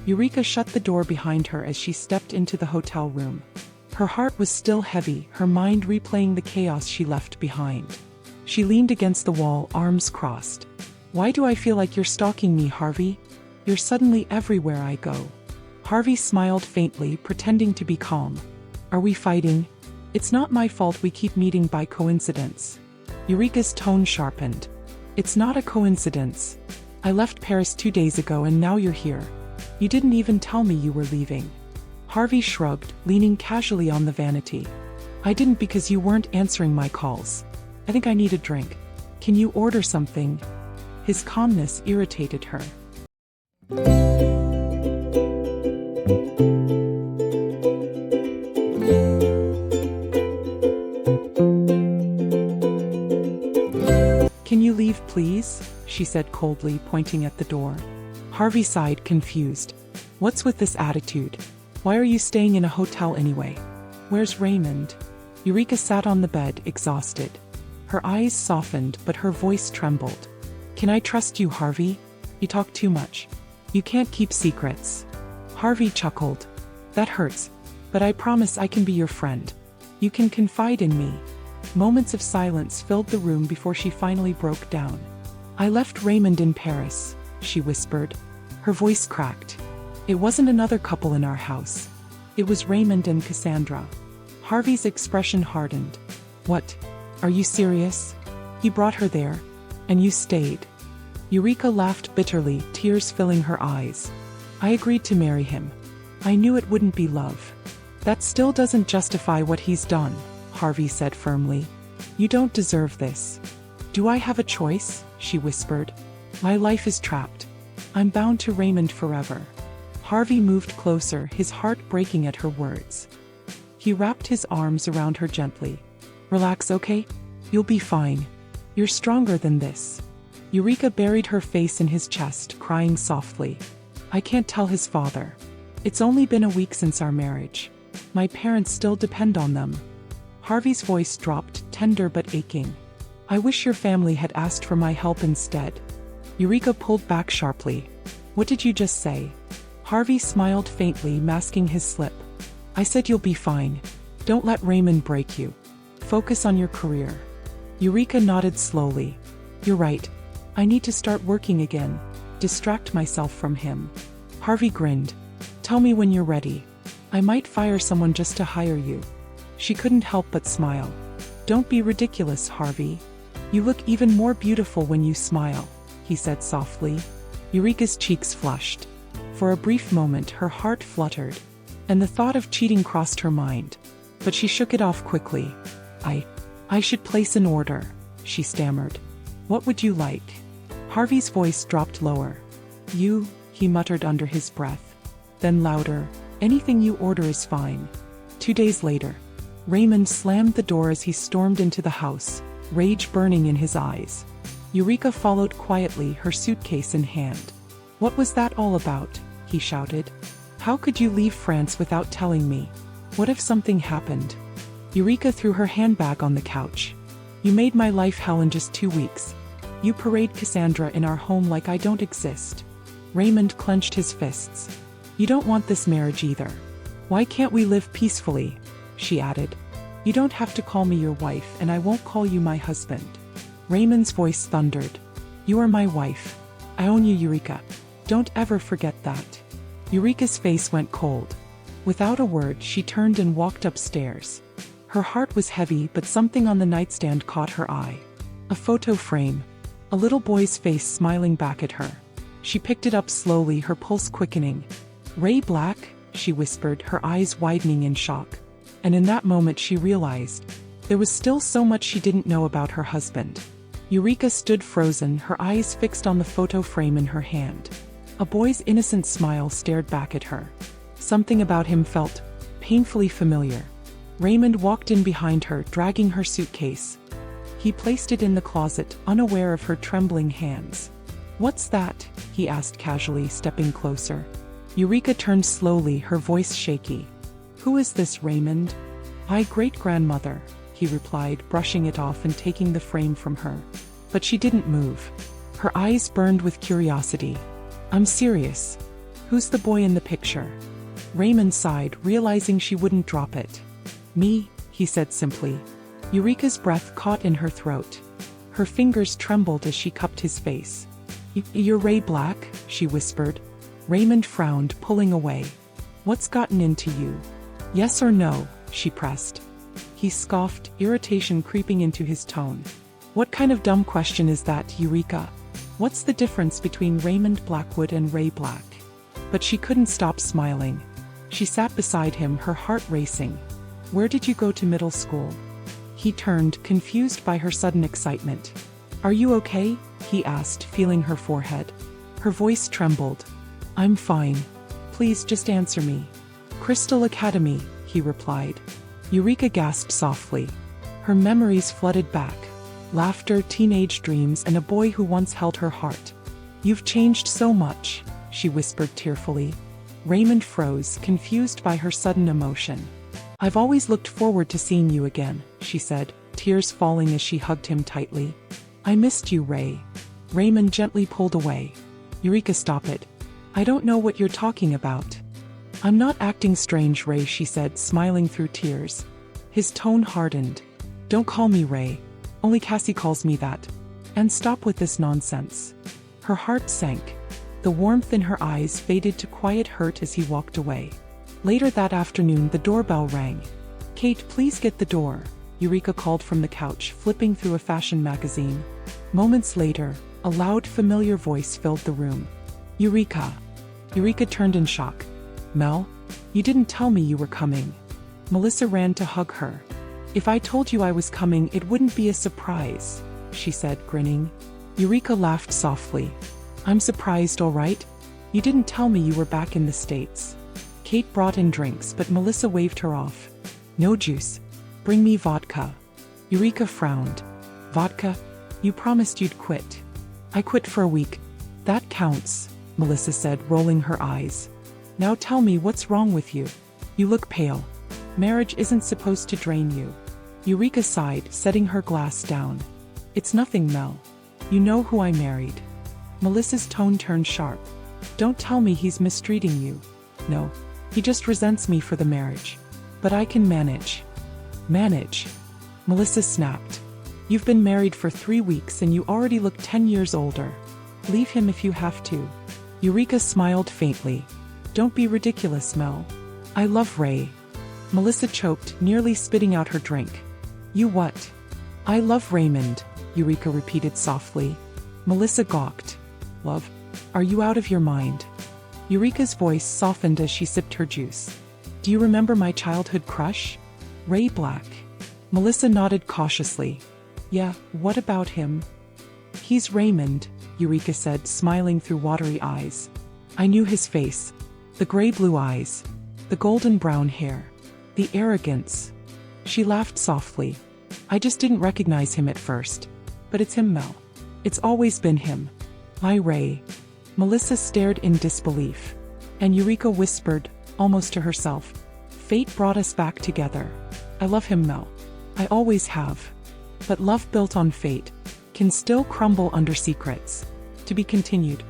Eureka shut the door behind her as she stepped into the hotel room. Her heart was still heavy, her mind replaying the chaos she left behind. She leaned against the wall, arms crossed. "Why do I feel like you're stalking me, Harvey? You're suddenly everywhere I go." Harvey smiled faintly, pretending to be calm. "Are we fighting? It's not my fault we keep meeting by coincidence." Eureka's tone sharpened. "It's not a coincidence. I left Paris 2 days ago and now you're here. You didn't even tell me you were leaving." Harvey shrugged, leaning casually on the vanity. "I didn't because you weren't answering my calls. I think I need a drink. Can you order something?" His calmness irritated her. "Can you leave, please?" she said coldly, pointing at the door. Harvey sighed, confused. "What's with this attitude? Why are you staying in a hotel anyway? Where's Raymond?" Eureka sat on the bed, exhausted. Her eyes softened, but her voice trembled. "Can I trust you, Harvey? You talk too much. You can't keep secrets." Harvey chuckled. "That hurts, but I promise I can be your friend. You can confide in me." Moments of silence filled the room before she finally broke down. "I left Raymond in Paris," she whispered. Her voice cracked. "It wasn't another couple in our house. It was Raymond and Cassandra." Harvey's expression hardened. "What? Are you serious? He brought her there, and you stayed?" Eureka laughed bitterly, tears filling her eyes. "I agreed to marry him. I knew it wouldn't be love." "That still doesn't justify what he's done," Harvey said firmly. "You don't deserve this." "Do I have a choice?" she whispered. "My life is trapped. I'm bound to Raymond forever." Harvey moved closer, his heart breaking at her words. He wrapped his arms around her gently. "Relax, okay? You'll be fine. You're stronger than this." Eureka buried her face in his chest, crying softly. "I can't tell his father. It's only been a week since our marriage. My parents still depend on them." Harvey's voice dropped, tender but aching. "I wish your family had asked for my help instead." Eureka pulled back sharply. "What did you just say?" Harvey smiled faintly, masking his slip. "I said you'll be fine. Don't let Raymond break you. Focus on your career." Eureka nodded slowly. "You're right. I need to start working again. Distract myself from him." Harvey grinned. "Tell me when you're ready. I might fire someone just to hire you." She couldn't help but smile. "Don't be ridiculous, Harvey. You look even more beautiful when you smile," he said softly. Eureka's cheeks flushed. For a brief moment her heart fluttered, and the thought of cheating crossed her mind. But she shook it off quickly. I should place an order," she stammered. "What would you like?" Harvey's voice dropped lower. "You," he muttered under his breath. Then louder, "Anything you order is fine." 2 days later, Raymond slammed the door as he stormed into the house, rage burning in his eyes. Eureka followed quietly, her suitcase in hand. "What was that all about?" he shouted. "How could you leave France without telling me? What if something happened?" Eureka threw her handbag on the couch. "You made my life hell in just 2 weeks. You parade Cassandra in our home like I don't exist." Raymond clenched his fists. "You don't want this marriage either. Why can't we live peacefully?" she added. "You don't have to call me your wife, and I won't call you my husband." Raymond's voice thundered. "You are my wife. I own you, Eureka. Don't ever forget that." Eureka's face went cold. Without a word, she turned and walked upstairs. Her heart was heavy, but something on the nightstand caught her eye. A photo frame. A little boy's face smiling back at her. She picked it up slowly, her pulse quickening. "Ray Black?" she whispered, her eyes widening in shock. And in that moment she realized there was still so much she didn't know about her husband. Eureka stood frozen, her eyes fixed on the photo frame in her hand. A boy's innocent smile stared back at her. Something about him felt painfully familiar. Raymond walked in behind her, dragging her suitcase. He placed it in the closet, unaware of her trembling hands. "What's that?" he asked casually, stepping closer. Eureka turned slowly, her voice shaky. "Who is this, Raymond?" "My great-grandmother," he replied, brushing it off and taking the frame from her. But she didn't move. Her eyes burned with curiosity. "I'm serious. Who's the boy in the picture? Raymond sighed, realizing she wouldn't drop it. Me, he said simply. Eureka's breath caught in her throat. Her fingers trembled as she cupped his face. You're Ray Black, she whispered. Raymond frowned, pulling away. What's gotten into you? Yes or no, she pressed. He scoffed, irritation creeping into his tone. What kind of dumb question is that, Eureka? What's the difference between Raymond Blackwood and Ray Black? But she couldn't stop smiling. She sat beside him, her heart racing. Where did you go to middle school? He turned, confused by her sudden excitement. Are you okay? He asked, feeling her forehead. Her voice trembled. I'm fine. Please just answer me. Crystal Academy, he replied. Eureka gasped softly. Her memories flooded back. Laughter, teenage dreams, and a boy who once held her heart. You've changed so much, she whispered tearfully. Raymond froze, confused by her sudden emotion. I've always looked forward to seeing you again, she said, tears falling as she hugged him tightly. I missed you, Ray. Raymond gently pulled away. Eureka, stop it. I don't know what you're talking about. I'm not acting strange, Ray, she said, smiling through tears. His tone hardened. Don't call me Ray. Only Cassie calls me that. And stop with this nonsense. Her heart sank. The warmth in her eyes faded to quiet hurt as he walked away. Later that afternoon, the doorbell rang. Kate, please get the door, Eureka called from the couch, flipping through a fashion magazine. Moments later, a loud, familiar voice filled the room. Eureka. Eureka turned in shock. Mel? You didn't tell me you were coming. Melissa ran to hug her. If I told you I was coming, it wouldn't be a surprise, she said, grinning. Eureka laughed softly. I'm surprised, all right? You didn't tell me you were back in the States. Kate brought in drinks, but Melissa waved her off. No juice. Bring me vodka. Eureka frowned. Vodka? You promised you'd quit. I quit for a week. That counts, Melissa said, rolling her eyes. Now tell me what's wrong with you. You look pale. Marriage isn't supposed to drain you. Eureka sighed, setting her glass down. It's nothing, Mel. You know who I married. Melissa's tone turned sharp. Don't tell me he's mistreating you. No, he just resents me for the marriage. But I can manage. Manage? Melissa snapped. You've been married for 3 weeks and you already look 10 years older. Leave him if you have to. Eureka smiled faintly. Don't be ridiculous, Mel. I love Ray. Melissa choked, nearly spitting out her drink. You what? I love Raymond, Eureka repeated softly. Melissa gawked. Love? Are you out of your mind? Eureka's voice softened as she sipped her juice. Do you remember my childhood crush? Ray Black. Melissa nodded cautiously. Yeah, what about him? He's Raymond, Eureka said, smiling through watery eyes. I knew his face. The gray-blue eyes. The golden brown hair. The arrogance. She laughed softly. I just didn't recognize him at first. But it's him, Mel. It's always been him. My Ray. Melissa stared in disbelief. And Eureka whispered, almost to herself. Fate brought us back together. I love him, Mel. I always have. But love built on fate can still crumble under secrets. To be continued.